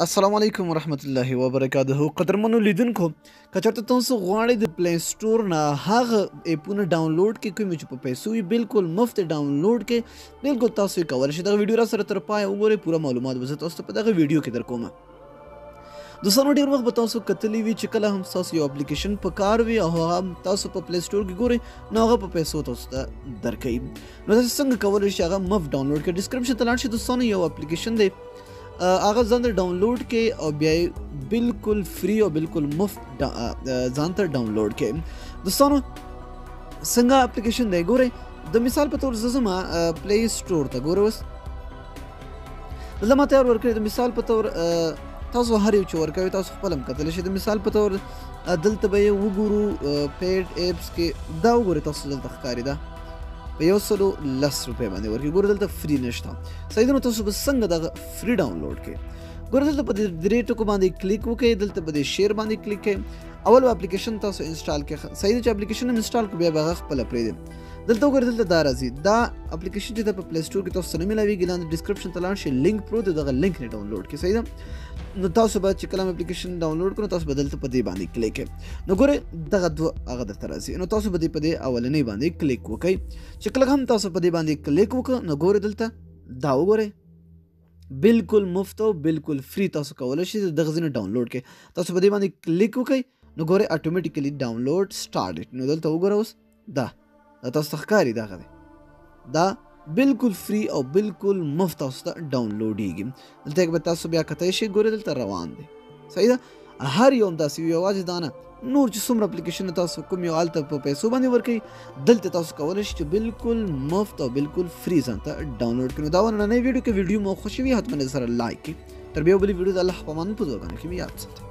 السلام علیکم ورحمت الله وبرکاته. قدرمنو لیدونکو کچرته تاسو غواړئ د پلی سټور نه هغه اپونه ډاونلوډ کړئ کوم چې په پیسو وي بالکل مفت ډاونلوډ کړئ. بالکل تاسو یې کولی شئ. دغه ویډیو را سره تر پایه وګورئ. پوره معلومات به زه تاسو ته په دغه ویډیو کې درکوم. دوستانو ډېر وخت به تاسو کتلی وي چې کله هم تاسو یو اپلیکیشن په کار وي او هغه تاسو په پلی سټور کې ګورئ نو هغه په پیسو تاسو ته درکوي. نو تاسو څنګه کولی شئ هغه مفت ډاونلوډ کړئ. ډسکرپشن ته لاړ شئ دوستانو. یو اپلیکیشن دی هغه ځان ته ډاونلوډ کړئ او بیا یې بالکل فری او بالکل مفت ځان ته ډاونلوډ کړئ. دوستانو څنګه اپلیکیشن دی ګورئ. د مثال په تور زه ځم پلی سټور ته. ګورئ اوس دلته ما تیار ورکړی. د مثال په تور تاسو هر یو چې ورکوئ تاسو خپل هم کتلی شئ. د مثال په تور دلته به یې وګورو پیډ ایپس کې دا وګورئ تاسو دلته ښکاري ده په 110 روپۍ باندې ورکوي. ګوره دلته فری نشته. صحیح ده. نو تاسو به څنګه دغه فری ډاونلوډ کړئ. ګوره دلته په درې ټکو باندې کلیک وکړئ. دلته به د شیر باندې کلیک کړئ. اول اپلیکیشن تاسو انسټال کړئ. صحیح ده چې اپلیکیشن هم انسټال کړئ بیا به هغه خپله پرېږدئ. دلته وګورئ دلته دا راځي. دا اپلیکیشن چې ده په پلی سټور کې تاسو ته نه میلاویږي. لاندې ډسکرپشن ته لاړ شئ لینک پروت دی. دغه لینک نه ډاونلوډ کړئ. صحیح ده. نو تاسو به چې کله اپلیکیشن ډاونلوډ کړئ تاسو به دلته په دې باندې کلیک کړئ. نو ګورئ دغه دوه هغه درته راځي. نو تاسو به دې په دې اولنۍ باندې کلیک وکړئ. چې کله هم تاسو په دې باندې کلیک وکړئ نو ګورئ دلته دا وګورئ بالکل مفت او بالکل فری تاسو کولی شئ دغه ځینې ډاونلوډ کړئ. تاسو په دې باندې کلیک وکړئ نو ګورئ اټومیټیکلی ډاونلوډ سټارټ. نو دلته وګوره اوس دا تاسو ته ښکاري دغه دی. دا بالکل فری او بالکل مفت تاسو ته ډاونلوډیږي. دلته به تاسو بیا کتای شئ. ګورئ دلته روان دی. صحیح ده. هر یو همداسې وي. یوازې دا نه نور چې څومره اپلیکیشن تاسو کوم یو هلته په پیسو باندې ورکوي دلته تاسو کولی شئ چې بالکل مفت او بالکل فری ځان ته ډاونلوډ کړئ. نو دا نننۍ ویډیو کې ویډیو مو خوښه وي حتما سره لایک کړئ. تر بیا بلې ویډیو د الله په امان په دعاګانو کې مې یاد ساتئ.